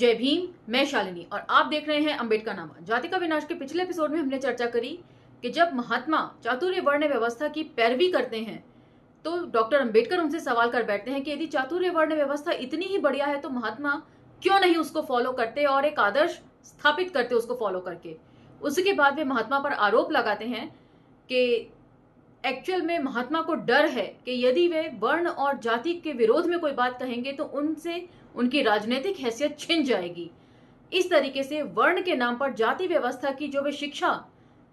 जय भीम, मैं शालिनी और आप देख रहे हैं अम्बेडकरनामा। जाति का विनाश के पिछले एपिसोड में हमने चर्चा करी कि जब महात्मा चातुर्य वर्ण व्यवस्था की पैरवी करते हैं तो डॉक्टर अम्बेडकर उनसे सवाल कर बैठते हैं कि यदि चातुर्य वर्ण व्यवस्था इतनी ही बढ़िया है तो महात्मा क्यों नहीं उसको फॉलो करते और एक आदर्श स्थापित करते उसको फॉलो करके। उसके बाद वे महात्मा पर आरोप लगाते हैं कि एक्चुअल में महात्मा को डर है कि यदि वे वर्ण और जाति के विरोध में कोई बात कहेंगे तो उनसे उनकी राजनीतिक हैसियत छिन जाएगी। इस तरीके से वर्ण के नाम पर जाति व्यवस्था की जो वे शिक्षा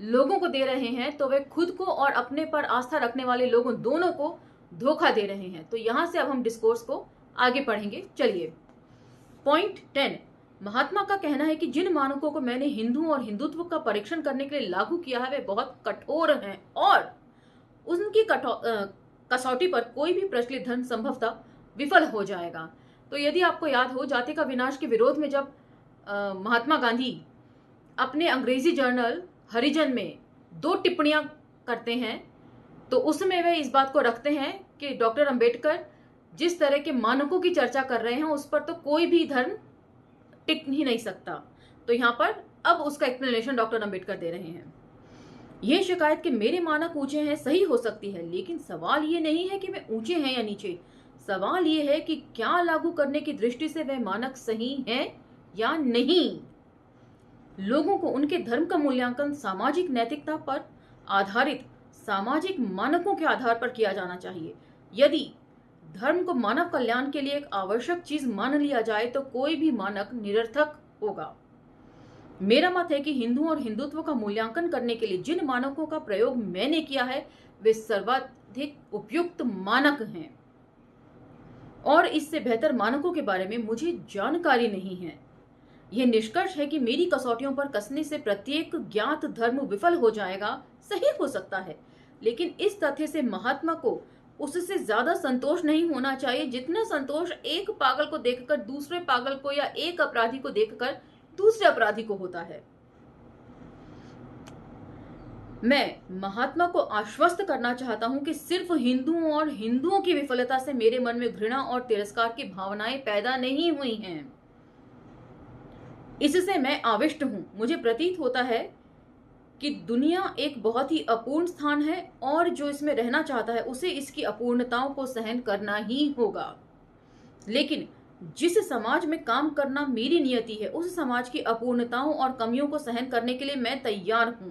लोगों को दे रहे हैं तो वे खुद को और अपने पर आस्था रखने वाले लोगों दोनों को धोखा दे रहे हैं। तो यहां से अब हम डिस्कोर्स को आगे पढ़ेंगे। चलिए, पॉइंट 10। महात्मा का कहना है कि जिन मानकों को मैंने हिंदू और हिंदुत्व का परीक्षण करने के लिए लागू किया है वे बहुत कठोर हैं और उनकी कसौटी पर कोई भी प्रचलित धर्म संभवतः विफल हो जाएगा। तो यदि आपको याद हो, जाति का विनाश के विरोध में जब महात्मा गांधी अपने अंग्रेजी जर्नल हरिजन में 2 टिप्पणियां करते हैं तो उसमें वे इस बात को रखते हैं कि डॉक्टर अंबेडकर जिस तरह के मानकों की चर्चा कर रहे हैं उस पर तो कोई भी धर्म टिक ही नहीं सकता। तो यहाँ पर अब उसका एक्सप्लेनेशन डॉक्टर अंबेडकर दे रहे हैं। यह शिकायत कि मेरे मानक ऊंचे हैं सही हो सकती है, लेकिन सवाल ये नहीं है कि वे ऊंचे हैं या नीचे। सवाल ये है कि क्या लागू करने की दृष्टि से वे मानक सही हैं या नहीं। लोगों को उनके धर्म का मूल्यांकन सामाजिक नैतिकता पर आधारित सामाजिक मानकों के आधार पर किया जाना चाहिए। यदि धर्म को मानव कल्याण के लिए एक आवश्यक चीज मान लिया जाए तो कोई भी मानक निरर्थक होगा। मेरा मत है कि हिंदू और हिंदुत्व का मूल्यांकन करने के लिए जिन मानकों का प्रयोग मैंने किया है वे सर्वाधिक उपयुक्त मानक हैं और इससे बेहतर मानकों के बारे में मुझे जानकारी नहीं है। यह निष्कर्ष है कि मेरी कसौटियों पर कसने से प्रत्येक ज्ञात धर्म विफल हो जाएगा सही हो सकता है, लेकिन इस तथ्य से महात्मा को उससे ज्यादा संतोष नहीं होना चाहिए जितना संतोष एक पागल को देखकर दूसरे पागल को या एक अपराधी को देखकर दूसरे अपराधी को होता है। मैं महात्मा को आश्वस्त करना चाहता हूं कि सिर्फ हिंदुओं और हिंदुओं की विफलता से मेरे मन में घृणा और तिरस्कार की भावनाएं पैदा नहीं हुई हैं। इससे मैं आविष्ट हूं। मुझे प्रतीत होता है कि दुनिया एक बहुत ही अपूर्ण स्थान है और जो इसमें रहना चाहता है उसे इसकी अपूर्णताओं को सहन करना ही होगा। लेकिन जिस समाज में काम करना मेरी नियति है उस समाज की अपूर्णताओं और कमियों को सहन करने के लिए मैं तैयार हूं,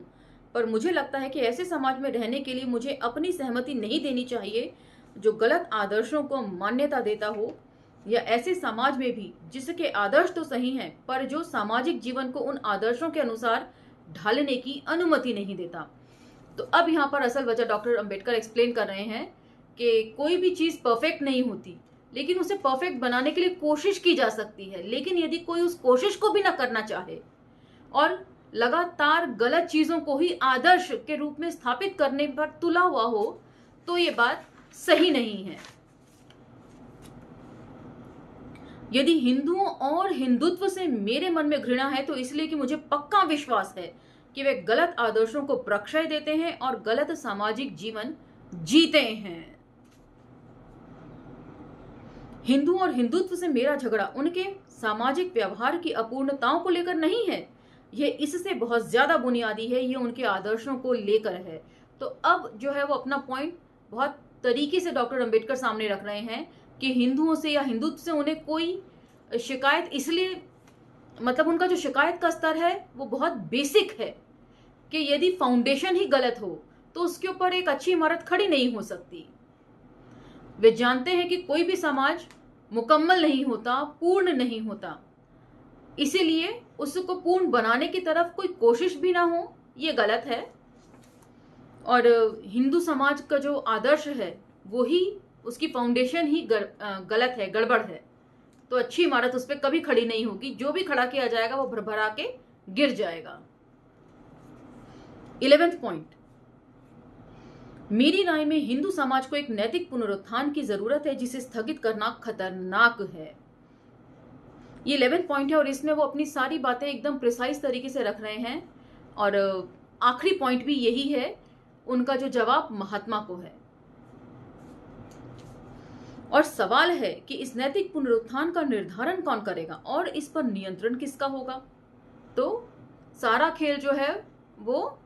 पर मुझे लगता है कि ऐसे समाज में रहने के लिए मुझे अपनी सहमति नहीं देनी चाहिए जो गलत आदर्शों को मान्यता देता हो, या ऐसे समाज में भी जिसके आदर्श तो सही हैं पर जो सामाजिक जीवन को उन आदर्शों के अनुसार ढालने की अनुमति नहीं देता। तो अब यहाँ पर असल वजह डॉक्टर अंबेडकर एक्सप्लेन कर रहे हैं कि कोई भी चीज परफेक्ट नहीं होती, लेकिन उसे परफेक्ट बनाने के लिए कोशिश की जा सकती है। लेकिन यदि कोई उस कोशिश को भी ना करना चाहे और लगातार गलत चीजों को ही आदर्श के रूप में स्थापित करने पर तुला हुआ हो तो ये बात सही नहीं है। यदि हिंदुओं और हिंदुत्व से मेरे मन में घृणा है तो इसलिए कि मुझे पक्का विश्वास है कि वे गलत आदर्शों को प्रक्षय देते हैं और गलत सामाजिक जीवन जीते हैं। हिंदू और हिंदुत्व से मेरा झगड़ा उनके सामाजिक व्यवहार की अपूर्णताओं को लेकर नहीं है, यह इससे बहुत ज्यादा बुनियादी है, यह उनके आदर्शों को लेकर है। तो अब जो है वो अपना पॉइंट बहुत तरीके से डॉक्टर अंबेडकर सामने रख रहे हैं कि हिंदुओं से या हिंदुत्व से उन्हें कोई शिकायत इसलिए, मतलब उनका जो शिकायत का स्तर है वो बहुत बेसिक है कि यदि फाउंडेशन ही गलत हो तो उसके ऊपर एक अच्छी इमारत खड़ी नहीं हो सकती। वे जानते हैं कि कोई भी समाज मुकम्मल नहीं होता, पूर्ण नहीं होता, इसीलिए उसको पूर्ण बनाने की तरफ कोई कोशिश भी ना हो ये गलत है। और हिंदू समाज का जो आदर्श है वो ही उसकी फाउंडेशन ही गलत है, गड़बड़ है, तो अच्छी इमारत उस पर कभी खड़ी नहीं होगी। जो भी खड़ा किया जाएगा वो भरभरा के गिर जाएगा। 11वां पॉइंट, मेरी राय में हिंदू समाज को एक नैतिक पुनरुत्थान की जरूरत है जिसे स्थगित करना खतरनाक है। ये 11वां पॉइंट है और इसमें वो अपनी सारी बातें एकदम प्रिसाइज तरीके से रख रहे हैं और आखिरी पॉइंट भी यही है, उनका जो जवाब महात्मा को है। और सवाल है कि इस नैतिक पुनरुत्थान का निर्धारण कौन करेगा और इस पर नियंत्रण किसका होगा। तो सारा खेल जो है वो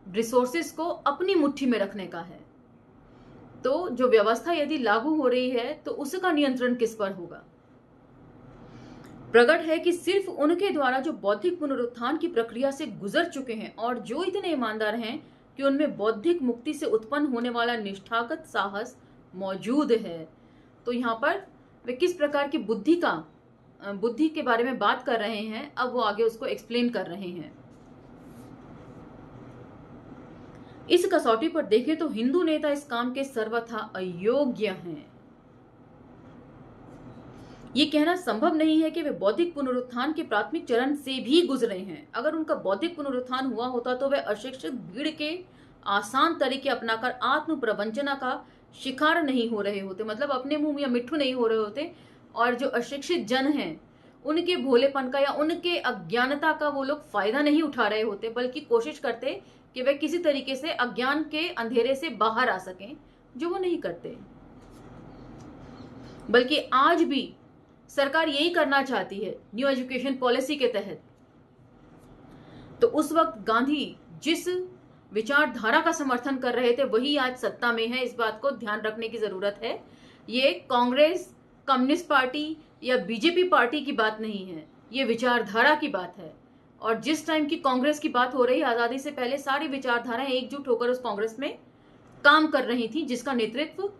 रिसोर्सेस को अपनी मुट्ठी में रखने का है। तो जो व्यवस्था यदि लागू हो रही है तो उसका नियंत्रण किस पर होगा। प्रकट है कि सिर्फ उनके द्वारा जो बौद्धिक पुनरुत्थान की प्रक्रिया से गुजर चुके हैं और जो इतने ईमानदार हैं कि उनमें बौद्धिक मुक्ति से उत्पन्न होने वाला निष्ठागत साहस मौजूद है। तो यहाँ पर वे किस प्रकार की बुद्धि के बारे में बात कर रहे हैं, अब वो आगे उसको एक्सप्लेन कर रहे हैं। इस कसौटी पर देखें तो हिंदू नेता इस काम के सर्वथा अयोग्य हैं। ये कहना संभव नहीं है कि वे बौद्धिक पुनरुत्थान के प्राथमिक चरण से भी गुजरे हैं। अगर उनका बौद्धिक पुनरुत्थान हुआ होता तो वे अशिक्षित भीड़ के आसान तरीके अपनाकर आत्म प्रवंचना का शिकार नहीं हो रहे होते, मतलब अपने मुंह या मिट्ठू नहीं हो रहे होते। और जो अशिक्षित जन हैं उनके भोलेपन का या उनके अज्ञानता का वो लोग फायदा नहीं उठा रहे होते, बल्कि कोशिश करते कि वे किसी तरीके से अज्ञान के अंधेरे से बाहर आ सकें, जो वो नहीं करते। बल्कि आज भी सरकार यही करना चाहती है न्यू एजुकेशन पॉलिसी के तहत। तो उस वक्त गांधी जिस विचारधारा का समर्थन कर रहे थे वही आज सत्ता में है, इस बात को ध्यान रखने की जरूरत है। ये कांग्रेस, कम्युनिस्ट पार्टी या बीजेपी पार्टी की बात नहीं है, ये विचारधारा की बात है। और जिस टाइम की कांग्रेस की बात हो रही है, आजादी से पहले सारी विचारधाराएं एकजुट होकर उस कांग्रेस में काम कर रही थी, जिसका नेतृत्व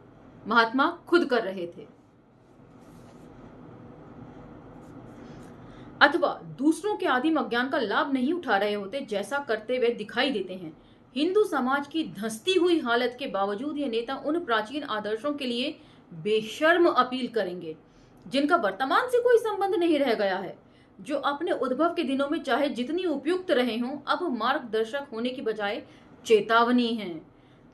महात्मा खुद कर रहे थे। अथवा दूसरों के आदिम अज्ञान का लाभ नहीं उठा रहे होते, जैसा करते हुए दिखाई देते हैं। हिंदू समाज की धंसती हुई हालत के बावजूद ये नेता उन प्राचीन आदर्शों के लिए बेशर्म अपील करेंगे जिनका वर्तमान से कोई संबंध नहीं रह गया है, जो अपने उद्भव के दिनों में चाहे जितनी उपयुक्त रहे हों, अब मार्गदर्शक होने की बजाय चेतावनी है।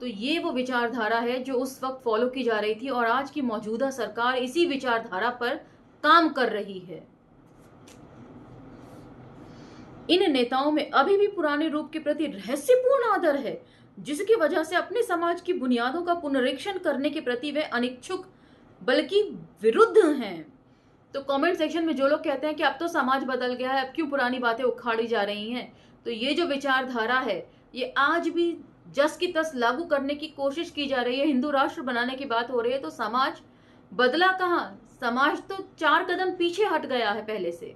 तो ये वो विचारधारा है जो उस वक्त फॉलो की जा रही थी और आज की मौजूदा सरकार इसी विचारधारा पर काम कर रही है। इन नेताओं में अभी भी पुराने रूप के प्रति रहस्यपूर्ण आदर है, जिसकी वजह से अपने समाज की बुनियादों का पुनरीक्षण करने के प्रति वे अनिच्छुक बल्कि विरुद्ध हैं। तो कमेंट सेक्शन में जो लोग कहते हैं कि अब तो समाज बदल गया है, अब क्यों पुरानी बातें उखाड़ी जा रही हैं, तो ये जो विचारधारा है ये आज भी जस की तस लागू करने की कोशिश की जा रही है। हिंदू राष्ट्र बनाने की बात हो रही है तो समाज बदला कहाँ, समाज तो 4 कदम पीछे हट गया है पहले से।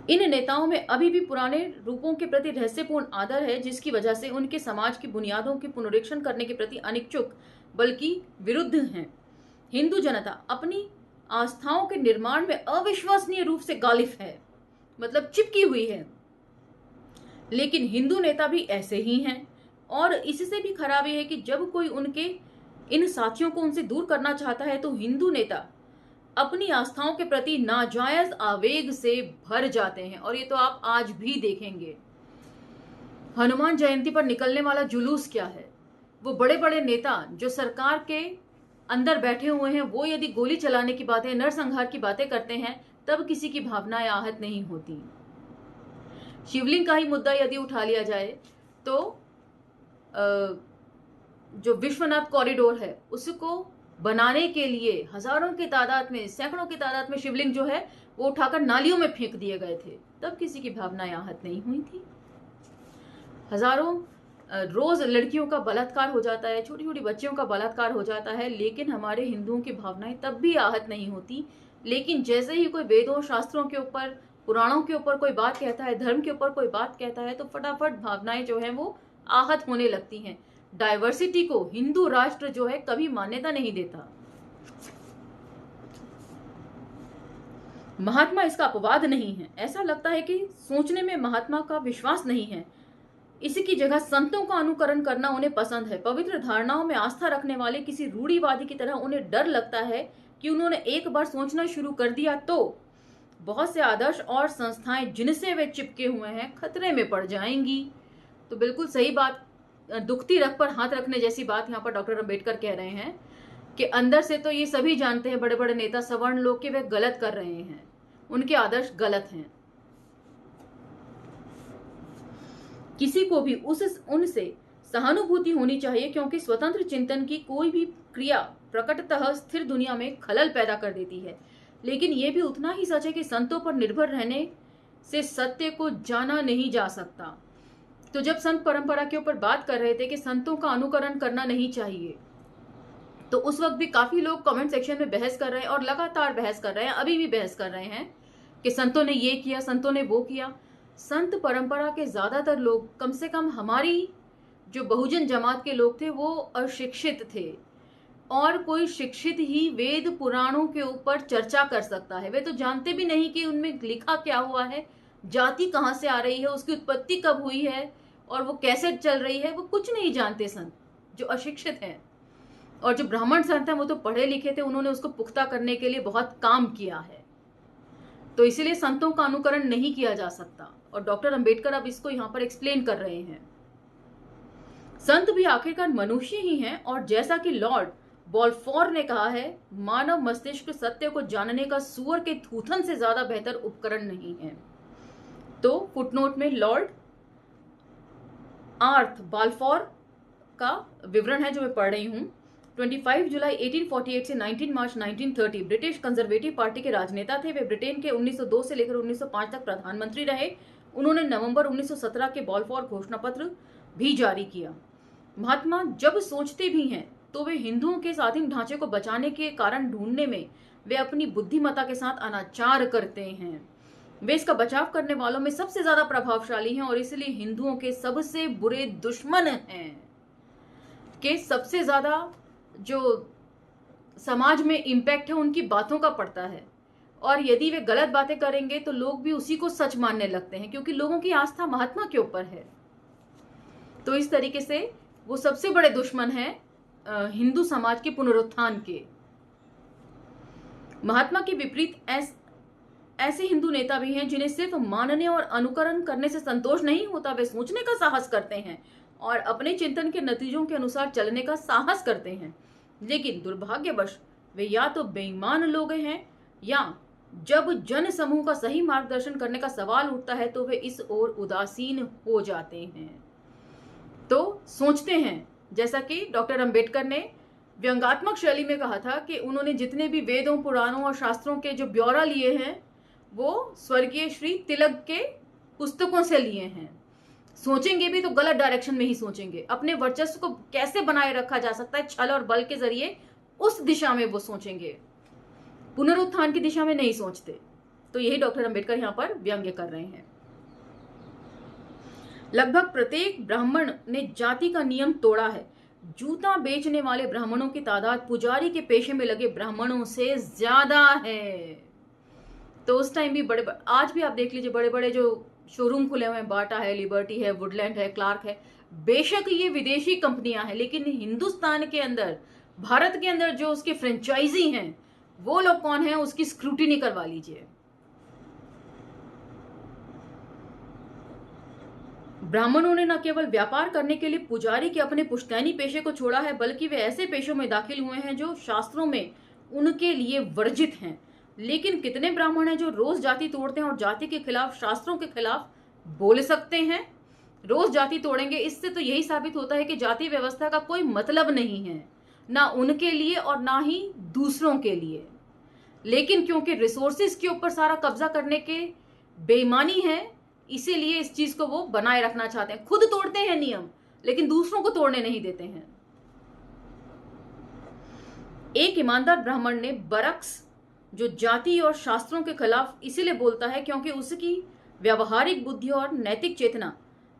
इन नेताओं में अभी भी पुराने रूपों के प्रति रहस्यपूर्ण आदर है, जिसकी वजह से उनके समाज की बुनियादों के पुनरीक्षण करने के प्रति अनिच्छुक बल्कि विरुद्ध हैं। हिंदू जनता अपनी आस्थाओं के निर्माण में अविश्वसनीय रूप से गालिफ है, मतलब चिपकी हुई है। लेकिन हिंदू नेता भी ऐसे ही हैं और इससे भी खराबी है कि जब कोई उनके इन साथियों को उनसे दूर करना चाहता है तो हिंदू नेता अपनी आस्थाओं के प्रति नाजायज आवेग से भर जाते हैं। और ये तो आप आज भी देखेंगे। हनुमान जयंती पर निकलने वाला जुलूस क्या है, वो बड़े बड़े नेता जो सरकार के अंदर बैठे हुए हैं, वो यदि गोली चलाने की बातें, नरसंहार की बातें करते हैं, तब किसी की भावनाएं आहत नहीं होती। शिवलिंग का ही मुद्दा यदि उठा लिया जाए तो जो विश्वनाथ कॉरिडोर है उसको बनाने के लिए हजारों की तादाद में, सैकड़ों की तादाद में शिवलिंग जो है वो उठाकर नालियों में फेंक दिए गए थे, तब किसी की भावनाएं आहत नहीं हुई थी। हजारों रोज लड़कियों का बलात्कार हो जाता है, छोटी छोटी बच्चियों का बलात्कार हो जाता है, लेकिन हमारे हिंदुओं की भावनाएं तब भी आहत नहीं होती। लेकिन जैसे ही कोई वेदों शास्त्रों के ऊपर, पुराणों के ऊपर कोई बात कहता है, धर्म के ऊपर कोई बात कहता है, तो फटाफट भावनाएं जो है वो आहत होने लगती हैं। डाइवर्सिटी को हिंदू राष्ट्र जो है कभी मान्यता नहीं देता। महात्मा इसका अपवाद नहीं है। ऐसा लगता है कि सोचने में महात्मा का विश्वास नहीं है, इसकी जगह संतों का अनुकरण करना उन्हें पसंद है। पवित्र धारणाओं में आस्था रखने वाले किसी रूढ़िवादी की तरह उन्हें डर लगता है कि उन्होंने एक बार सोचना शुरू कर दिया तो बहुत से आदर्श और संस्थाएं जिनसे वे चिपके हुए हैं खतरे में पड़ जाएंगी। तो बिल्कुल सही बात, दुखती रग पर हाथ रखने जैसी बात यहाँ पर डॉक्टर अंबेडकर कह रहे हैं कि अंदर से तो ये सभी जानते हैं, बड़े बड़े नेता सवर्ण लोग, कि वे गलत कर रहे हैं, उनके आदर्श गलत हैं। किसी को भी उनसे सहानुभूति होनी चाहिए, क्योंकि स्वतंत्र चिंतन की कोई भी क्रिया प्रकटतः स्थिर दुनिया में खलल पैदा कर देती है। लेकिन यह भी उतना ही सच है कि संतों पर निर्भर रहने से सत्य को जाना नहीं जा सकता। तो जब संत परंपरा के ऊपर बात कर रहे थे कि संतों का अनुकरण करना नहीं चाहिए, तो उस वक्त भी काफी लोग कमेंट सेक्शन में बहस कर रहे हैं और लगातार बहस कर रहे हैं, अभी भी बहस कर रहे हैं कि संतों ने ये किया, संतों ने वो किया। संत परंपरा के ज्यादातर लोग, कम से कम हमारी जो बहुजन जमात के लोग थे, वो अशिक्षित थे। और कोई शिक्षित ही वेद पुराणों के ऊपर चर्चा कर सकता है। वे तो जानते भी नहीं कि उनमें लिखा क्या हुआ है, जाति कहाँ से आ रही है, उसकी उत्पत्ति कब हुई है और वो कैसे चल रही है, वो कुछ नहीं जानते संत जो अशिक्षित हैं। और जो ब्राह्मण संत हैं वो तो पढ़े लिखे थे, उन्होंने उसको पुख्ता करने के लिए बहुत काम किया है। तो इसीलिए संतों का अनुकरण नहीं किया जा सकता। और डॉक्टर अंबेडकर अब इसको यहाँ पर एक्सप्लेन कर रहे हैं। संत भी आखिरकार मनुष्य ही हैं, और जैसा कि लॉर्ड बॉलफोर ने कहा है, मानव मस्तिष्क सत्य को जानने का सूअर के थूथन से ज्यादा बेहतर उपकरण नहीं है। तो फुटनोट में लॉर्ड आर्थ बाल्फोर का विवरण है जो मैं पढ़ रही हूं। 25 जुलाई 1848 से 19 मार्च 1930 ब्रिटिश कंजर्वेटिव पार्टी के राजनेता थे। वे ब्रिटेन के 1902 से लेकर 1905 तक प्रधानमंत्री रहे। उन्होंने नवंबर 1917 के बाल्फोर घोषणा पत्र भी जारी किया। महात्मा जब सोचते भी हैं तो वे हिंदुओं के स्वाधीन ढांचे को बचाने के कारण ढूंढने में वे अपनी बुद्धिमत्ता के साथ अनाचार करते हैं। वे इसका बचाव करने वालों में सबसे ज्यादा प्रभावशाली हैं और इसलिए हिंदुओं के सबसे बुरे दुश्मन हैं। के सबसे ज्यादा जो समाज में इम्पैक्ट है उनकी बातों का पड़ता है। और यदि वे गलत बातें करेंगे तो लोग भी उसी को सच मानने लगते हैं, क्योंकि लोगों की आस्था महात्मा के ऊपर है। तो इस तरीके से वो सबसे बड़े दुश्मन हैं हिंदू समाज के पुनरुत्थान के। महात्मा के विपरीत ऐसे हिंदू नेता भी हैं जिन्हें सिर्फ मानने और अनुकरण करने से संतोष नहीं होता, वे सोचने का साहस करते हैं और अपने चिंतन के नतीजों के अनुसार चलने का साहस करते हैं। लेकिन दुर्भाग्यवश वे या तो बेईमान लोग हैं, या जब जन समूह का सही मार्गदर्शन करने का सवाल उठता है तो वे इस ओर उदासीन हो जाते हैं। तो सोचते हैं, जैसा कि डॉक्टर अंबेडकर ने व्यंग्यात्मक शैली में कहा था कि उन्होंने जितने भी वेदों, पुराणों और शास्त्रों के जो ब्यौरा लिए हैं वो स्वर्गीय श्री तिलक के पुस्तकों से लिए हैं। सोचेंगे भी तो गलत डायरेक्शन में ही सोचेंगे। अपने वर्चस्व को कैसे बनाए रखा जा सकता है छल और बल के जरिए, उस दिशा में वो सोचेंगे, पुनरुत्थान की दिशा में नहीं सोचते। तो यही डॉक्टर अंबेडकर यहाँ पर व्यंग्य कर रहे हैं। लगभग प्रत्येक ब्राह्मण ने जाति का नियम तोड़ा है। जूता बेचने वाले ब्राह्मणों की तादाद पुजारी के पेशे में लगे ब्राह्मणों से ज्यादा है। तो उस टाइम भी आज भी आप देख लीजिए, बड़े बड़े जो शोरूम खुले हुए हैं, बाटा है, लिबर्टी है, वुडलैंड है, क्लार्क है, बेशक ये विदेशी कंपनियां हैं, लेकिन हिंदुस्तान के अंदर, भारत के अंदर जो उसके फ्रेंचाइजी हैं वो लोग कौन है, उसकी स्क्रूटिनी करवा लीजिए। ब्राह्मणों ने न केवल व्यापार करने के लिए पुजारी के अपने पुश्तैनी पेशे को छोड़ा है, बल्कि वे ऐसे पेशों में दाखिल हुए हैं जो शास्त्रों में उनके लिए वर्जित हैं। लेकिन कितने ब्राह्मण हैं जो रोज जाति तोड़ते हैं और जाति के खिलाफ, शास्त्रों के खिलाफ बोल सकते हैं? रोज जाति तोड़ेंगे, इससे तो यही साबित होता है कि जाति व्यवस्था का कोई मतलब नहीं है, ना उनके लिए और ना ही दूसरों के लिए। लेकिन क्योंकि रिसोर्सेज के ऊपर सारा कब्जा करने के बेईमानी है, इसीलिए इस चीज को वो बनाए रखना चाहते हैं। खुद तोड़ते हैं नियम, लेकिन दूसरों को तोड़ने नहीं देते हैं। एक ईमानदार ब्राह्मण ने बरक्स जो जाति और शास्त्रों के खिलाफ इसीलिए बोलता है क्योंकि उसकी व्यवहारिक बुद्धि और नैतिक चेतना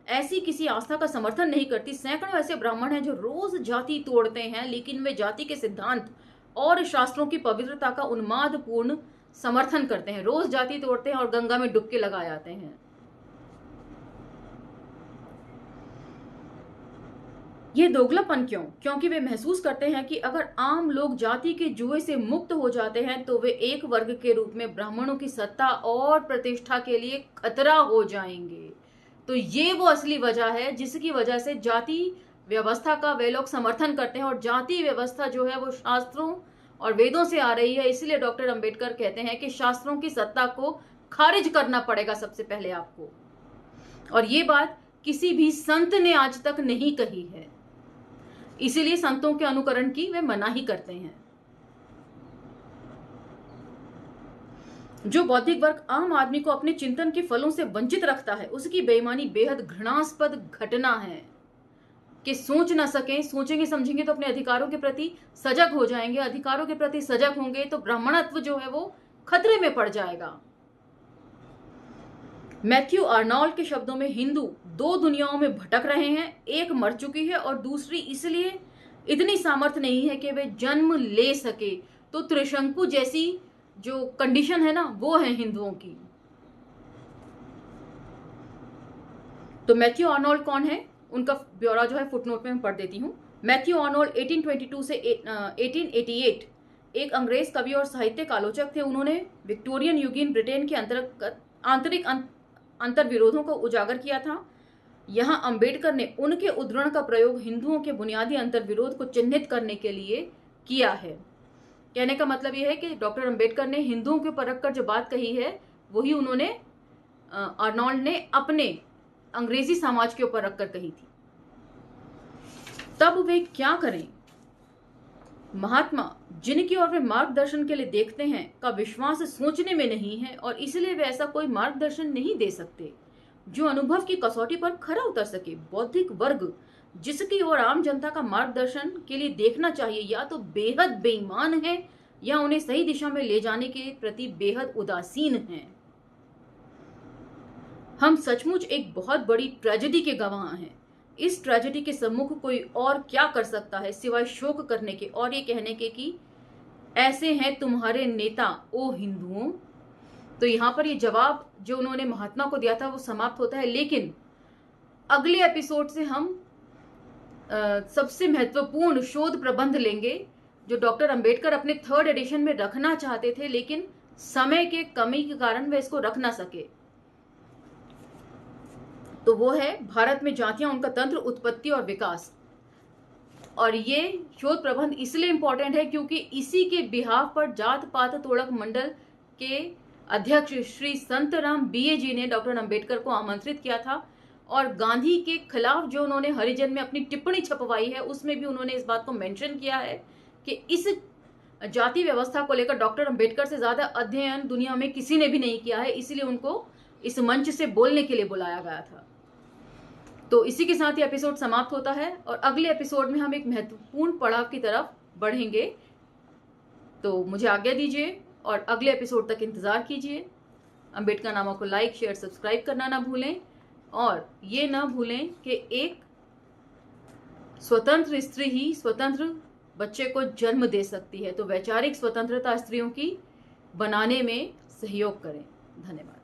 ऐसी किसी आस्था का समर्थन नहीं करती। सैकड़ों ऐसे ब्राह्मण हैं जो रोज जाति तोड़ते हैं, लेकिन वे जाति के सिद्धांत और शास्त्रों की पवित्रता का उन्मादपूर्ण समर्थन करते हैं। रोज जाति तोड़ते हैं और गंगा में डुबकी लगा जाते हैं। ये दोगलापन क्यों? क्योंकि वे महसूस करते हैं कि अगर आम लोग जाति के जुए से मुक्त हो जाते हैं तो वे एक वर्ग के रूप में ब्राह्मणों की सत्ता और प्रतिष्ठा के लिए खतरा हो जाएंगे। तो ये वो असली वजह है जिसकी वजह से जाति व्यवस्था का वे लोग समर्थन करते हैं। और जाति व्यवस्था जो है वो शास्त्रों और वेदों से आ रही है। इसलिए डॉक्टर अंबेडकर कहते हैं कि शास्त्रों की सत्ता को खारिज करना पड़ेगा सबसे पहले आपको। और ये बात किसी भी संत ने आज तक नहीं कही है, इसीलिए संतों के अनुकरण की वे मनाही करते हैं। जो बौद्धिक वर्ग आम आदमी को अपने चिंतन के फलों से वंचित रखता है, उसकी बेईमानी बेहद घृणास्पद घटना है। कि सोच ना सकें, सोचेंगे समझेंगे तो अपने अधिकारों के प्रति सजग हो जाएंगे, अधिकारों के प्रति सजग होंगे तो ब्राह्मणत्व जो है वो खतरे में पड़ जाएगा। मैथ्यू आर्नोल्ड के शब्दों में हिंदू दो दुनियाओं में भटक रहे हैं, एक मर चुकी है और दूसरी इसलिए इतनी सामर्थ्य नहीं है कि वे जन्म ले सके। तो त्रिशंकु जैसी जो कंडीशन है ना, वो है हिंदुओं की। तो मैथ्यू आर्नोल्ड कौन है, उनका ब्यौरा जो है फुटनोट में मैं पढ़ देती हूँ। मैथ्यू आर्नोल्ड 1822 से 1888 एक अंग्रेज कवि और साहित्यिक आलोचक थे। उन्होंने विक्टोरियन युगीन ब्रिटेन के अंतर्गत आंतरिक अंतर्विरोधों को उजागर किया था। यहाँ अंबेडकर ने उनके उद्धरण का प्रयोग हिंदुओं के बुनियादी अंतर्विरोध को चिन्हित करने के लिए किया है। कहने का मतलब यह है कि डॉक्टर अंबेडकर ने हिंदुओं के ऊपर रखकर जो बात कही है वही उन्होंने आर्नोल्ड ने अपने अंग्रेजी समाज के ऊपर रखकर कही थी। तब वे क्या करें? महात्मा जिनकी ओर वे मार्गदर्शन के लिए देखते हैं का विश्वास सोचने में नहीं है और इसलिए वे ऐसा कोई मार्गदर्शन नहीं दे सकते जो अनुभव की कसौटी पर खरा उतर सके। बौद्धिक वर्ग जिसकी ओर आम जनता का मार्गदर्शन के लिए देखना चाहिए या तो बेहद बेईमान है या उन्हें सही दिशा में ले जाने के प्रति बेहद उदासीन है। हम सचमुच एक बहुत बड़ी ट्रेजेडी के गवाह हैं। इस ट्रेजेडी के सम्मुख कोई और क्या कर सकता है सिवाय शोक करने के और ये कहने के कि ऐसे हैं तुम्हारे नेता ओ हिंदुओं। तो यहाँ पर ये जवाब जो उन्होंने महात्मा को दिया था वो समाप्त होता है, लेकिन अगले एपिसोड से हम सबसे महत्वपूर्ण शोध प्रबंध लेंगे जो डॉक्टर अंबेडकर अपने 3rd एडिशन में रखना चाहते थे, लेकिन समय के कमी के कारण वे इसको रख ना सके। तो वो है भारत में जातियां, उनका तंत्र, उत्पत्ति और विकास। और ये शोध प्रबंध इसलिए इंपॉर्टेंट है क्योंकि इसी के बिहाफ पर जात पात तोड़क मंडल के अध्यक्ष श्री संतराम बीए जी ने डॉक्टर अंबेडकर को आमंत्रित किया था और गांधी के खिलाफ जो उन्होंने हरिजन में अपनी टिप्पणी छपवाई है उसमें भी उन्होंने इस बात को मेंशन किया है कि इस जाति व्यवस्था को लेकर डॉक्टर अंबेडकर से ज्यादा अध्ययन दुनिया में किसी ने भी नहीं किया है, इसलिए उनको इस मंच से बोलने के लिए बुलाया गया था। तो इसी के साथ ये एपिसोड समाप्त होता है और अगले एपिसोड में हम एक महत्वपूर्ण पड़ाव की तरफ बढ़ेंगे। तो मुझे आज्ञा दीजिए और अगले एपिसोड तक इंतजार कीजिए। अंबेडकर नामा को लाइक, शेयर, सब्सक्राइब करना ना भूलें और ये ना भूलें कि एक स्वतंत्र स्त्री ही स्वतंत्र बच्चे को जन्म दे सकती है। तो वैचारिक स्वतंत्रता स्त्रियों की बनाने में सहयोग करें। धन्यवाद।